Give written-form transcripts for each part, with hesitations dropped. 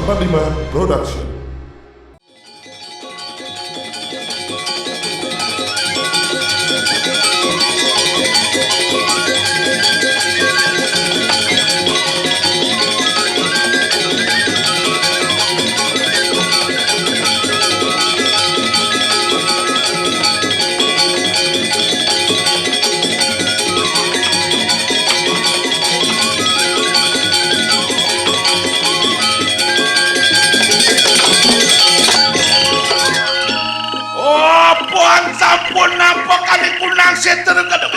45 Production. Sampun nampa kali kunang seter kadang.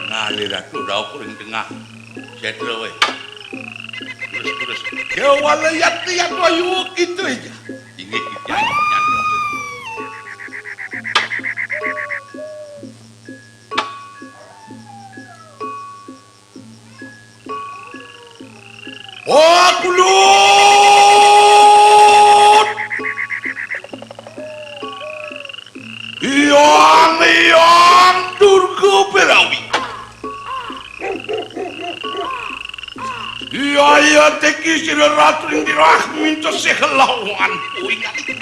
Ngalir aku dah kuring tengah. Seter we. Terus. Ya wala lihat wayu gitu aja. Inggih nyanyi. Oh, kulut. Iyang Durga Berawi. Iya teki sira ratu ing dirah minta sekelawan kuwi kali.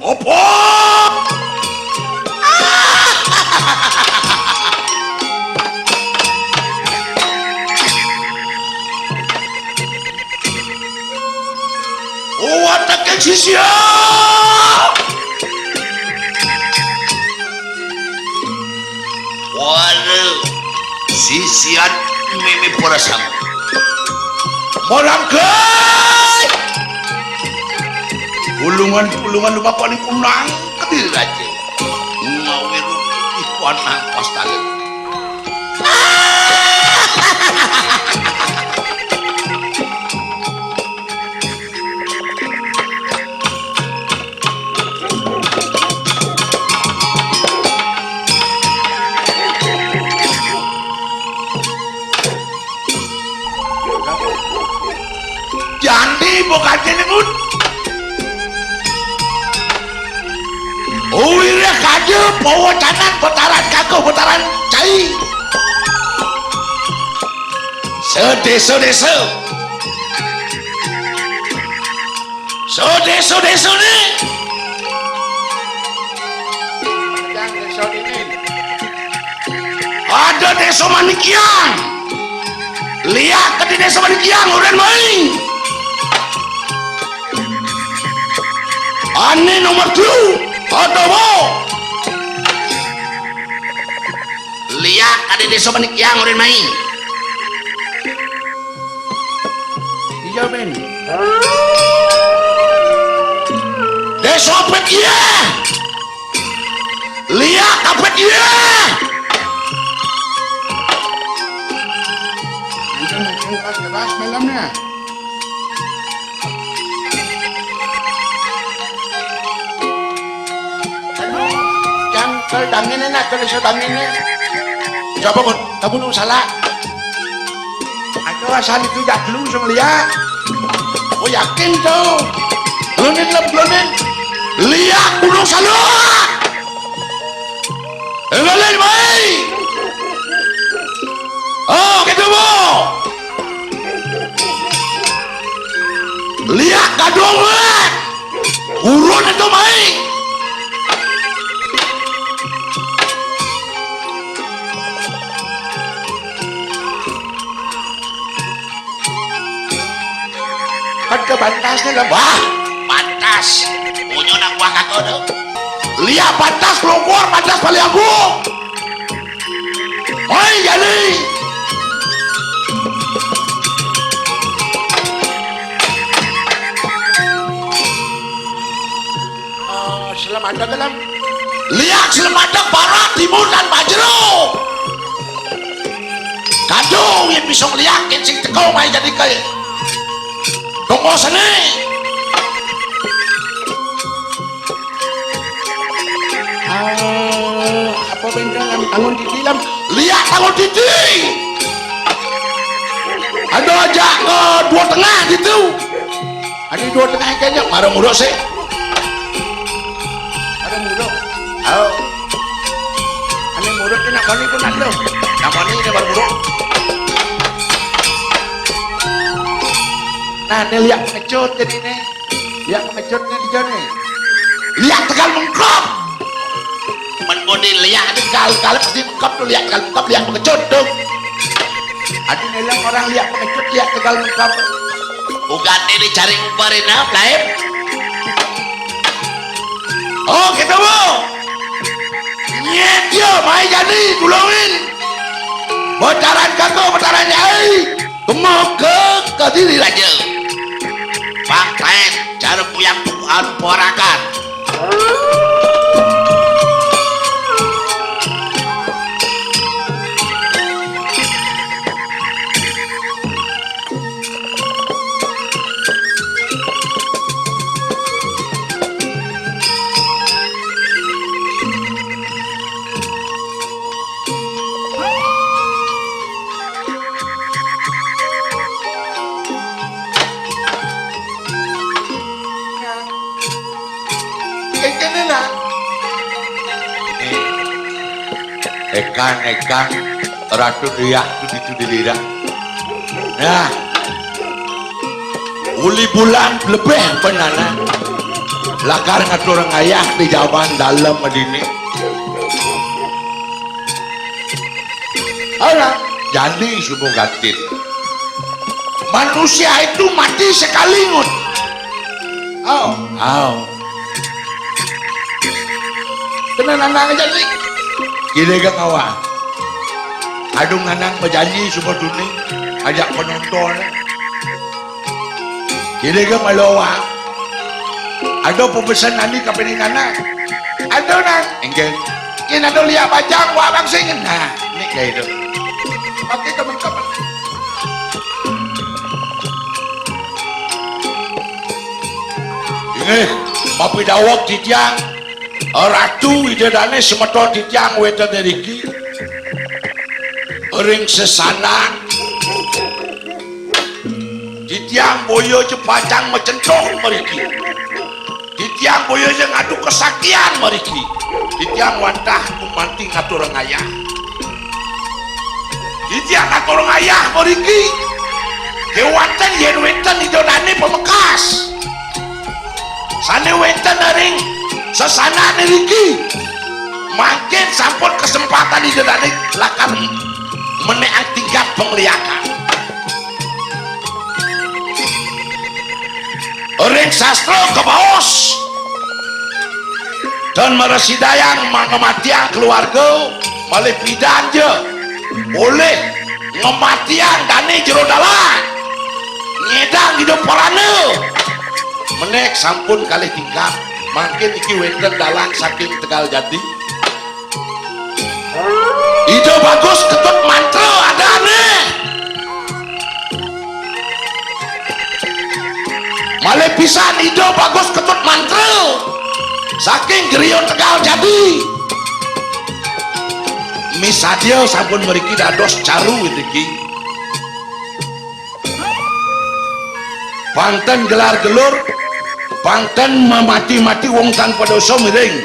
Apa? Oh, atake sisia. Waduh, sisian mimi porasam. Morangkai. Pulungan lupa paling kunang kediri aja. Ngawiru ikuan nangpas talen. Bukan jenengut. Uwirnya kaje pawacanan betaran kaku betaran cai. Sedeso ni. Yang deso ini. Ada deso Manikiang. Lihat ke di deso Manikiang udah main. Ane nomor 2 ada mo lihat ada desa Manikiang udah main iya ben desa apa dia lihat apa dia keras malamnya dangin na kalau sa dangin na coba ko kamu salah aku asal itu jatlu sang liya oh yakin tuh glonin liya kuno salah engalin mai oh gitu mo liya kadong urun itu mai kan ke bantasnya lah wah bantas punya nak buah kakak tu lihat bantas keluar bantas balik aku oi jadi selamat dalam lihat selamat barat timur dan bajero kadung yang bisa ngeliatin sing tekau main jadi kayak tunggu sini apa bentang tangun titi lam lihat tangun titi ada aja ke 2 tengah gitu ada 2 tengah kayaknya marah murah sih ada murah oh ada murah kena kali pun ada nak mani dia baru murah Nah, ini lihat pengecut jadi ini. Lihat pengecutnya di jane. Lihat tegal mengkop. Menmodi lihat tegal kalau pasti mengkop tuh lihat tegal mengkop lihat pengecut tuh. Ada nelang orang lihat pengecut lihat tegal mengkop. Bukan ini cari umparin apa lain. Oh kita mau. Nyet yo, mai jadi tulungin. Bocaran kakak, bocaran nyai. Kemau ke diri aja. Pakten, cara puyang tuhan porakan. Ekan ratu dia itu dilihat. Nah, uli bulan lebih benana. Lakar ngatur orang ayah di jawaban dalam medini. Alah, jadi subuh gatin. Manusia itu mati sekali ngut. Oh. Tenan anak jadi. Gila gak kawan. Adung nanang berjanji semua dunia ajak penonton. Gila gak malawa. Ada pemesan nani kapening anak. Ada nang. Enggak. Ini ada lihat bajang wah bang singin. Nah, ini kayak itu. Oke teman-teman. Ini mapi dawak di tiang. Ratu idadane semeton ditiang wetan deriki ring sesana ditiang boyo jepacang mecentoh meriki ditiang boyo je ngadu kesaktian meriki ditiang wantah kumanti ngatur ngayah ditiang ngatur ngayah meriki kewanten yen wetan idadane pemekas sane wetan ring sesana niriki makin sampun kesempatan di dedane lakan meneang tingkat pengliakan orang sastro kebaos dan meresidayang ngematian keluarga malih pidan je boleh ngematian dane jero dalan ngedang hidup parane menek sampun kali tingkat makin iki wenten dalang saking Tegal Jati ide bagus ketut mantra ada aneh malih pisan ide bagus ketut mantra saking Griyo Tegal Jati misadio sampun meriki dados caru iki panten gelar-gelur pangten mati-mati wong tanpa dosa miring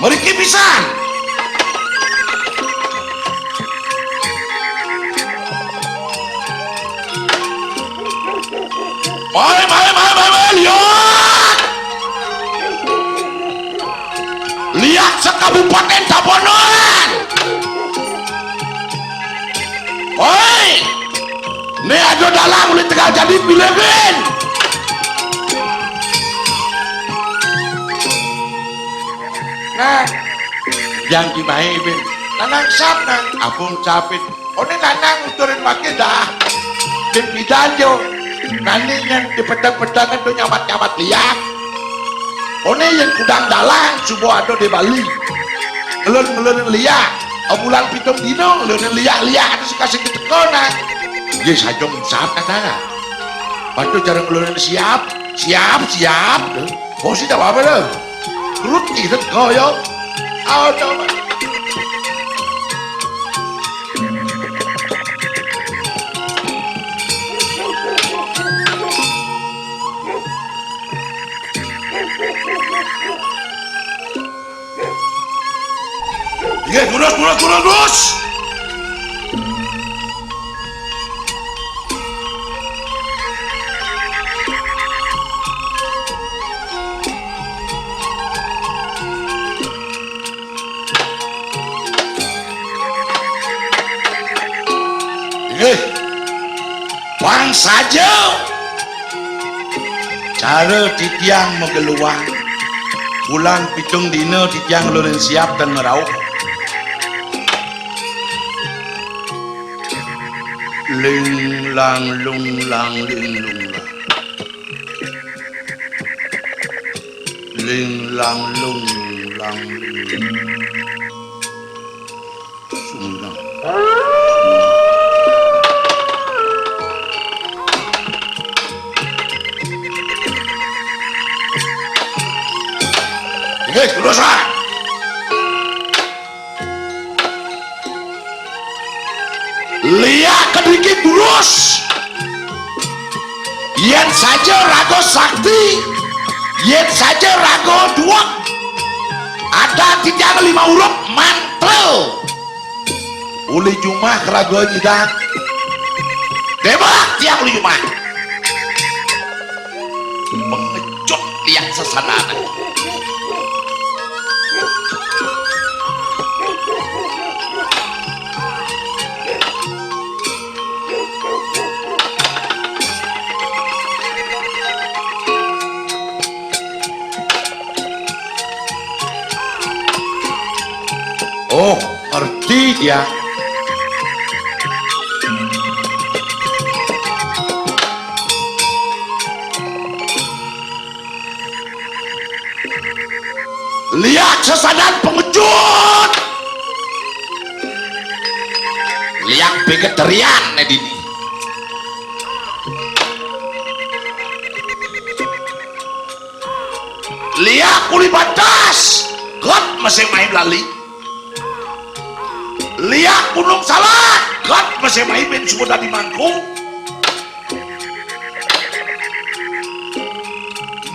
meriki pisan lihat sekabupaten Tabonoan oi ini ada dalang oleh Tegal Jadi pilihkan nah yang dimahi bin nanang sap nang abung capit oh ini nanang uturin makin dah dan pidanjo nanti yang di pedang-pedangan itu nyamat-nyamat liat oh ini yang kudang dalang subuh ada di Bali ngelun-ngelun liat bulan pitung dino ngelun liat-liat ada sekasih ketekona ya sajong saat katanya bantu cara ngelun siap oh sih tak apa-apa loh kerut gitu koyo ayo coba iya terus Wang saja cara titiang megeluang ulang pitung dina titiang lulen siap dan merauh ling lang lung lang ling lung lang ling lang lung lang ling sunglang dosa lihat kedikit burus yen saja rago sakti yen saja rago dua ada tiga lima huruf mantel uli jumah rago jidat debak tiap uli jumah mengecut lihat sesanana oh, ngerti dia. Lihat sesadan pengecut. Lihat vegetarian nedini. Lihat kulit batas. God masih main lali. Lihat gunung salak God masih main sudah di mangkuk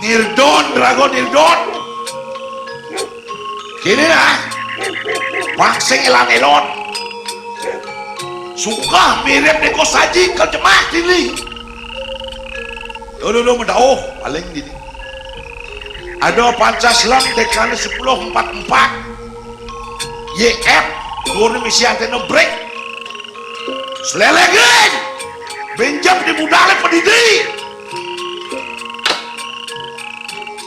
Nirdon Dragon Nirdon kini lah wangsing elan-elon suka mirip neko saji kerjemah dini dulu mendauh paling dini ada Pancasila dekane 1044 YF guru misi antena break selelegan benjam di budale pendidik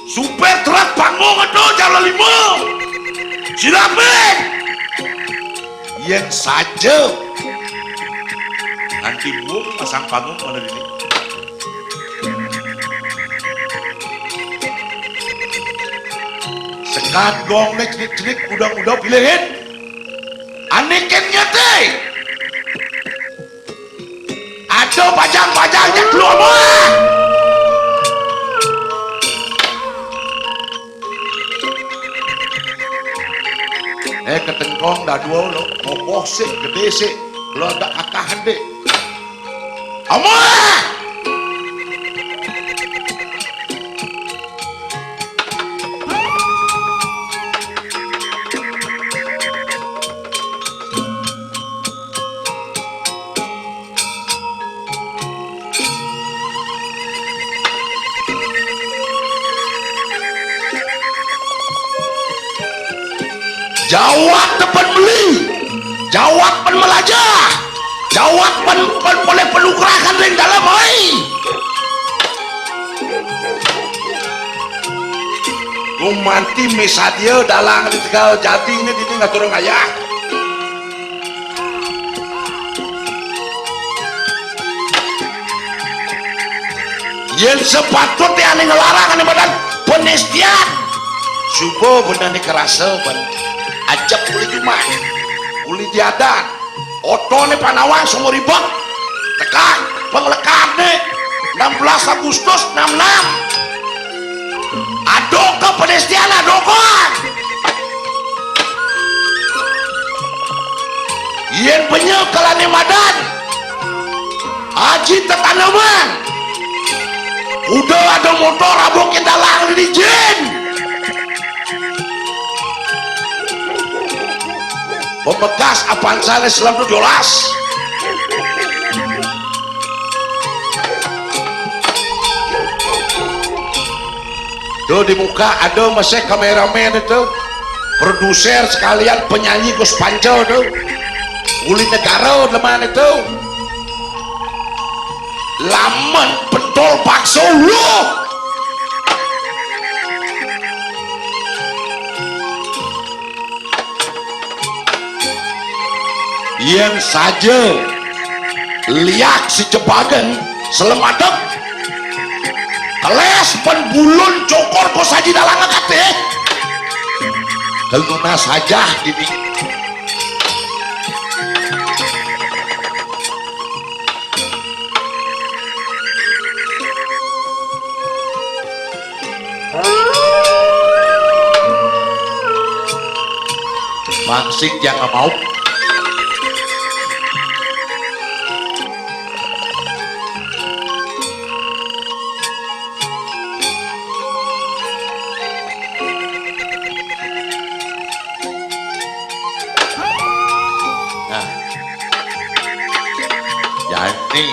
super truk panggung itu jalan 5 silapen yang saja nanti buang pasang panggung mana ini sekat gong nek cerik udah pilihin anekennya teh ada pajang-pajangnya keluar mah ketengkong dah dua lo kokoh sih gede sih lo ada kakahan deh amah jawab tepan beli jawab pen melajah jawab pen boleh penukarakan ring dalam hai gumanti misadia dalang di Tegal Jati ini nggak turun ayah yang sepatutnya ane ngelarang ane badan penestian subuh benar nih kerasa ajak uli jumah uli diadan oto nih panawang semua ribet tekan penglekan nih 16 Agustus 66 adok ke penestian adokon yen penyekelan madan haji tetanaman udah ada motor abokin dalang di jin pembekas apaan sana selalu dolas tuh di muka ada masih kameramen itu produser sekalian penyanyi Gus Panco tuh uli negara teman itu lamen pentol bakso lu yang saja liak si jebagen selemadep keles penbulun cokor ko saji dalang kate keluna saja ini mangsik jangan mau nah jadi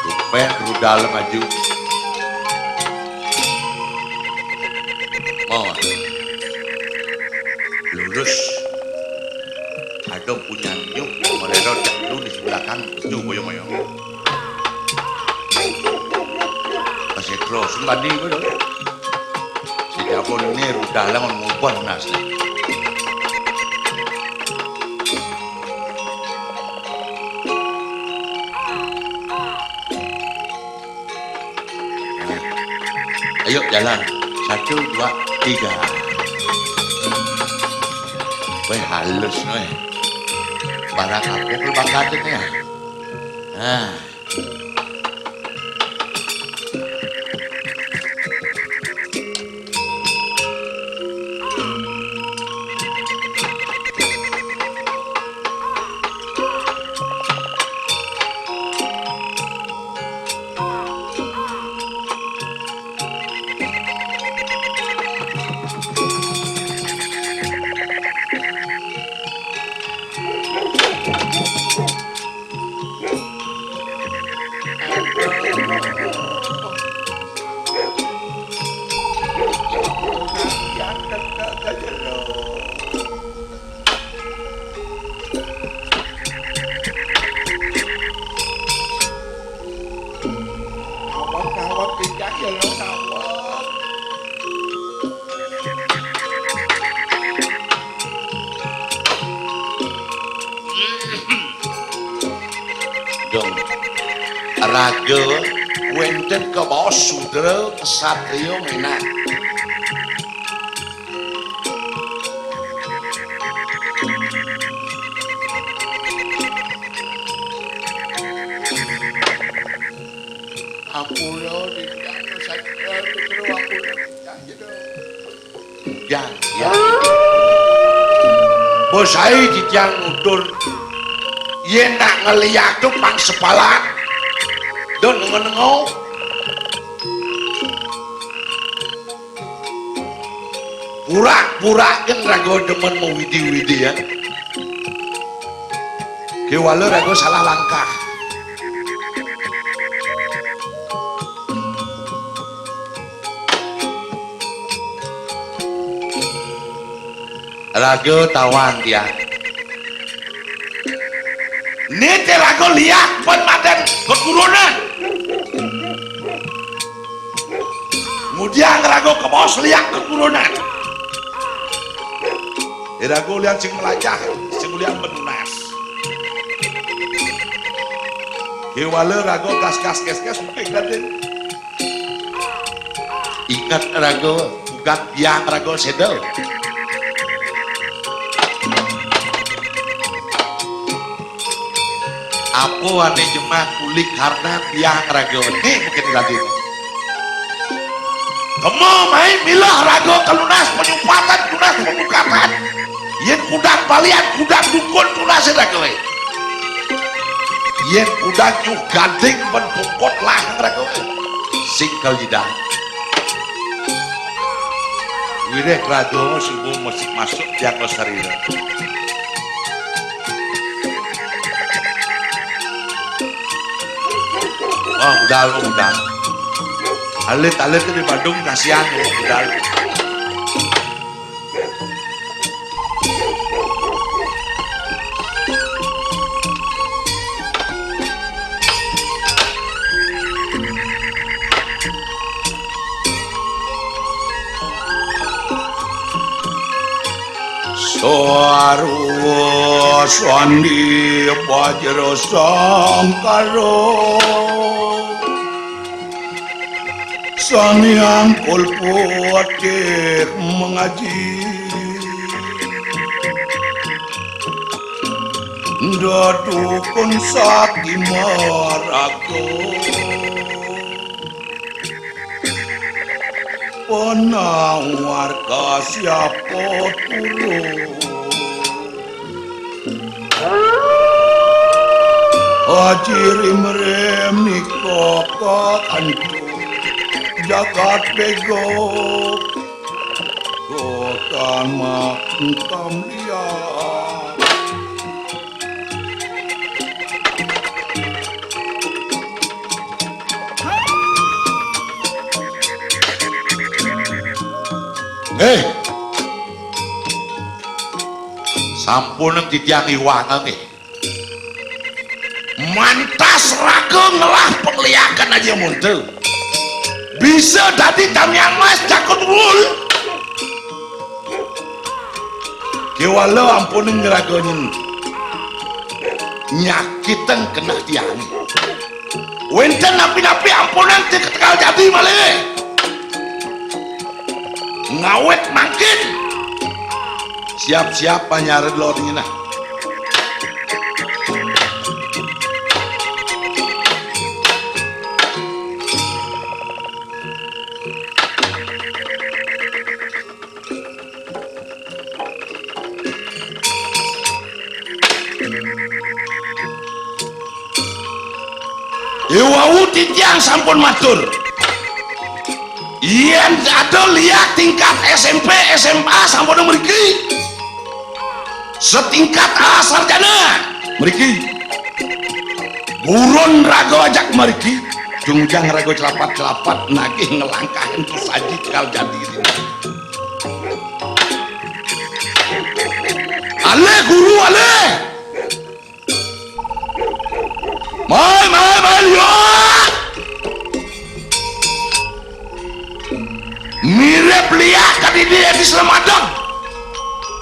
tumpen rudal maju mau lulus ada punya nyuk mereka lu di sebelah kan itu boyong-boyong kasih terus sembadi betul si jabon ini udah lama ngubah nasnya ayo jalan 1, 2, 3 weh halus weh barang apa kelbakatin ya nah raga wenten ke bawah sudra kesatria menak ampura dikano satria itu ampura ya ya bos saya dijang nutur yen nak ngeliat tuh pang sepalan don nengo pura-pura kan rago demen mau widi-widi ya kewala rago salah langkah rago tawan dia ini rago lihat penmadan keturunan kemudian rago ke bawah lihat keturunan rago lihat sing melajah sing lihat penunas kewala rago kas mungkin gadin ingat rago bukan yang rago sedel apa ane jemah kulik karena tiang rago ini mungkin gadin kamu main milah rago kelunas penyumpatan lunas pembukatan yen kudang balian kudang dukun lunas rago yen kudang nyuk ganding penpukot lahang rago singkal jidah wirek rago sungguh masuk tiang losarira oh udah alit-alit di Bandung kasihan ya udah Aru Sandi Bajra Sangkara Saniang Kulpuatik mengaji Dadukun Sakti Maraga Penawar siapa turun Hajirim rem nikah kantu jagat bego Kotan makam dia sampun ditiangi wangen mantas raga ngelah pengliakan aja muncul bisa dadi tamiang mas jakut wul kewala ampun ngeragonin nyakitan kena tiangi wenten napi-napi ampunan diketekal jadi malih ngawet mangkin siap-siap panyared lo dingin. Iwau titiang sampun matur yen ada lihat tingkat SMP SMA sampun mriki setingkat A sarjana mriki burun raga ajak mriki jungjang raga celapat-celapat nagih ngelangkahin saji kal jadi ale guru ale mai yo mirip liak kali dia di Selamadang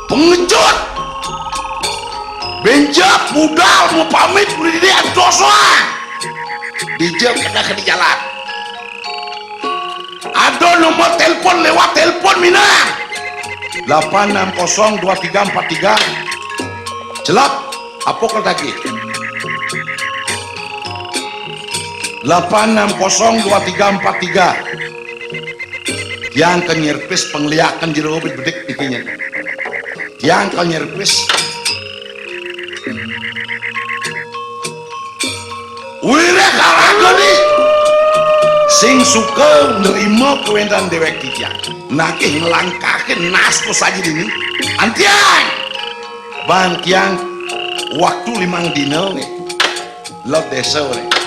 pengecut benjak budal mau pamit beli dia dosa dijam kena ke di jalan ada nomor telepon lewat telepon minang 8602343 celak apa kau lagi 8602343 yang kenyerpis pengliakan jero bedek ikinya yang kenyerpis wira kalago nih sing suka nerima kewentan dewek tijang nakih ngelangkahin nasko saja ini antiang bang tiang waktu 5 dino nih lo desa nih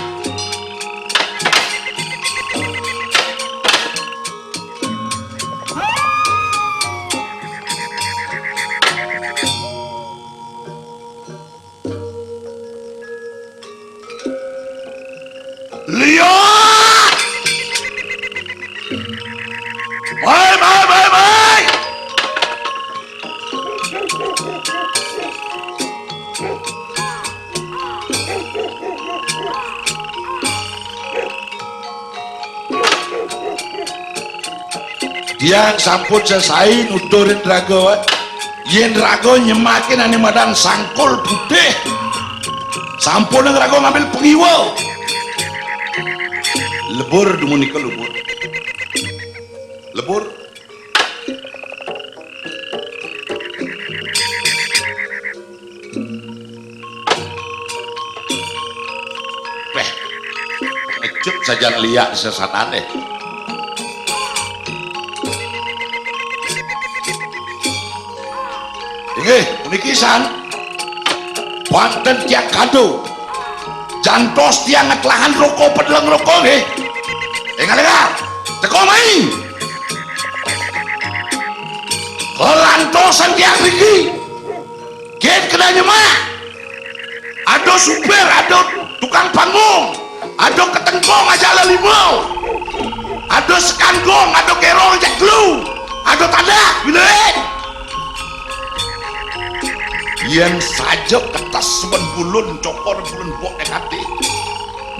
yang sampun selesai nuturin raga yen raga nyemakin ane madang sangkul putih sampun raga ngambil pengiwa lebur dumunika lebur ngecut saja liak sesatane unikisan Banten tiang kado jantos tiang ngekelahan rokok pedeleng rokok dengar teko main kelantosan tiang riki get kena nyemak ada supir ada tukang panggung ada ketengkong aja limau ada sekanggong ada kerong jak glue ada tanda bilik yen saja ketas sepen bulun cokor bulun bok nekati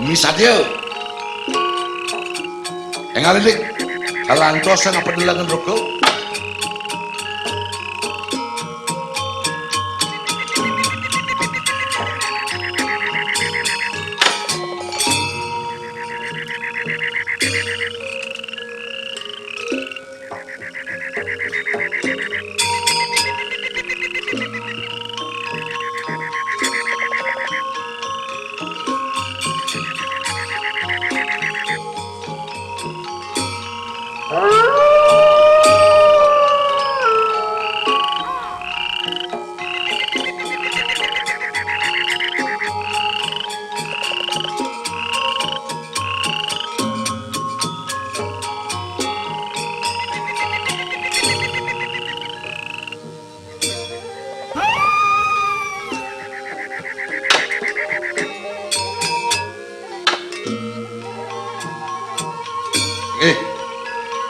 misalnya engalilik kalantosan apa dilangan rokok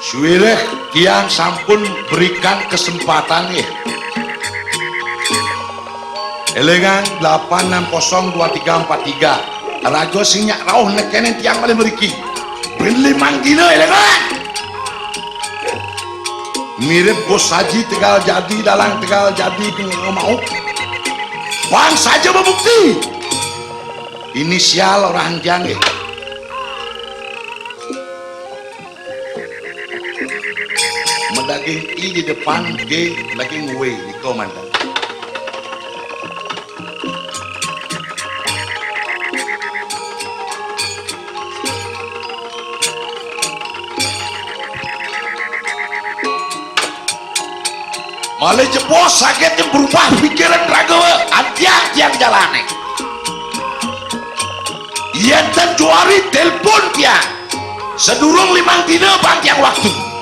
Suwireh kian sampun berikan kesempatan elengan 860343 rajo sinyak rauh nekenen tiang paling beriki ben 5 dina elengan mirip bos haji tegal jadi dalang tegal jadi nggak mau bang saja membukti inisial orang jange daging I di depan G daging W di komandan malah jebos sakitnya berubah pikiran ragawa antiak tiang jalane iya dan juari telepon tiang sedurung 5 dina bang tiang waktu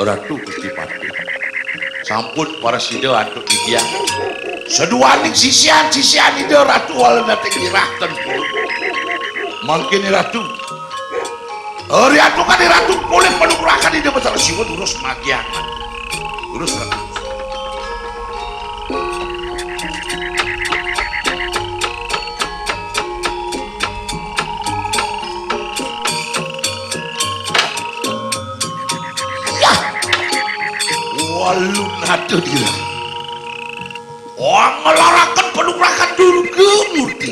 Ratu Gusti Pati sampun para sida antuk dia seduaning sisian ide Ratu walana teh kirahten mangkene Ratu Ratu kan Ratu boleh penukurakan ide betul siwut urus magian urus Ratu walun hati dia orang ngelarakan penukurakan dulu ke murti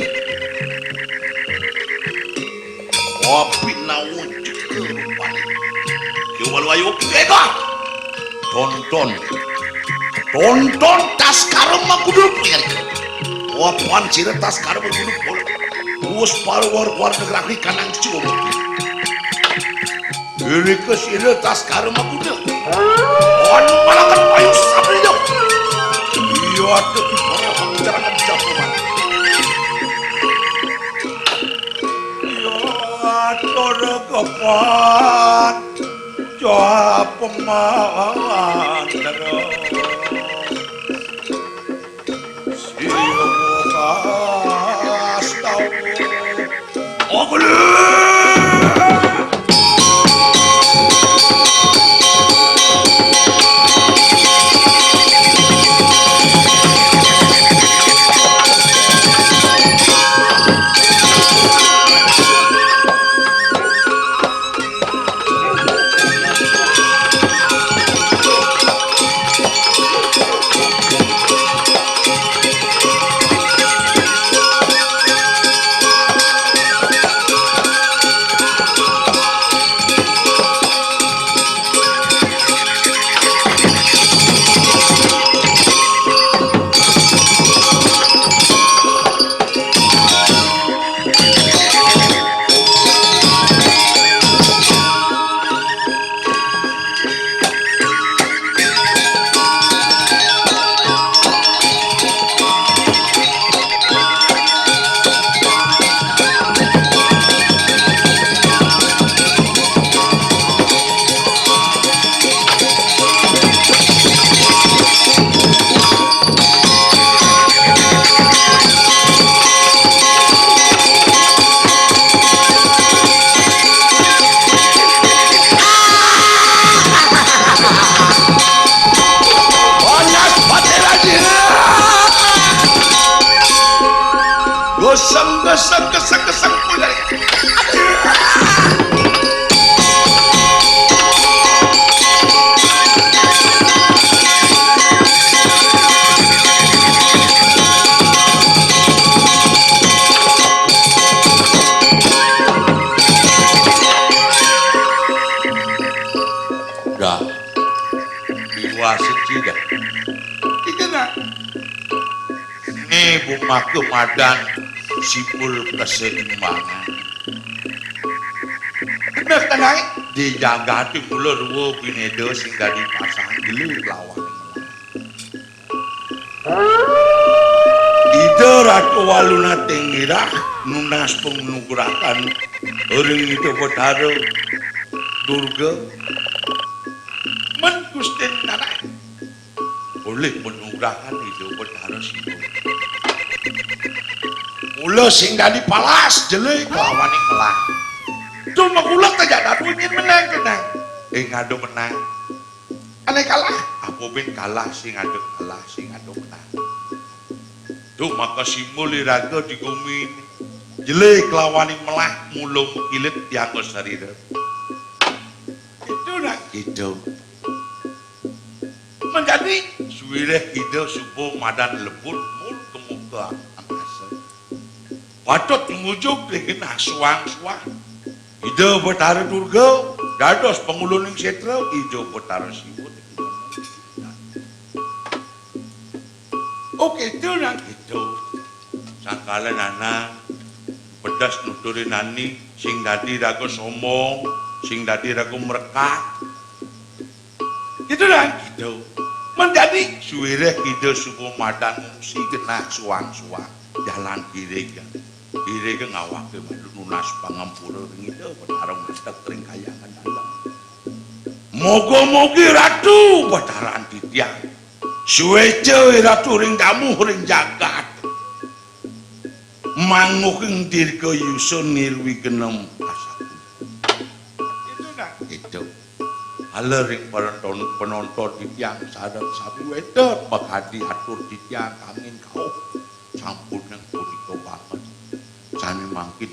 wapi nawujud ke rupanya ke walu ayo kega tonton tas karma kudul puyar wapan cire tas karma kudul boleh bus parwar negara kanang cium ini kesini tas karma kudul on malakan payu sabrinya iya tuh orang jangan jagoan iya tora kapan jawab pemahaman siapa kas tahu geseng pulai. Dah, diwasit dah. Kita nak. Ini bumaku madan sipul keseimbangan. Benar tak naik? Dijaga di mula dua binedo sehingga dipasang dulu lawan. Ida ratu waluna tengira nunas pengunugrakan orang itu betara Durga Mengusten naik. boleh menunggahkan itu betara situ. Mula sehingga dipalas jelek lawan yang melah. Cuma ulat aja tak ingin menang kenang. Ngado menang. Aneh kalah. Apa ben kalah sing ngado menang. Tuh maka simbol iraga digumin jelek lawan yang melah mulung kilit dianggo sarira. Itu nak. Itu Menjadi suwireh ide subuh madan lebut mul kemuka angkasa. Patut mengujuk dengan suang-suang. Ide betara Durga, dados penguluning setra, ide betara Siwa. oke itu nak. Itu sangkala nana pedas nuturi nani sing dadi raga somong, sing dadi raga merekat. Itu nak. Itu Menjadi suwireh ide subuh madan si genah suang-suang jalan kirega. Kirega ngawake madu nunas pangampura ring ide betara masak tering kayangan dalam. Moga-mogi ratu bataran titiang. Suwece ratu ring damu ring jagat. Manguking dirga yusun nirwi genem asaku. itu nak. Itu alering penonton titiang sadar sapi wedot bakadi atur titiang angin kau campur nang punika banget. Sami mangki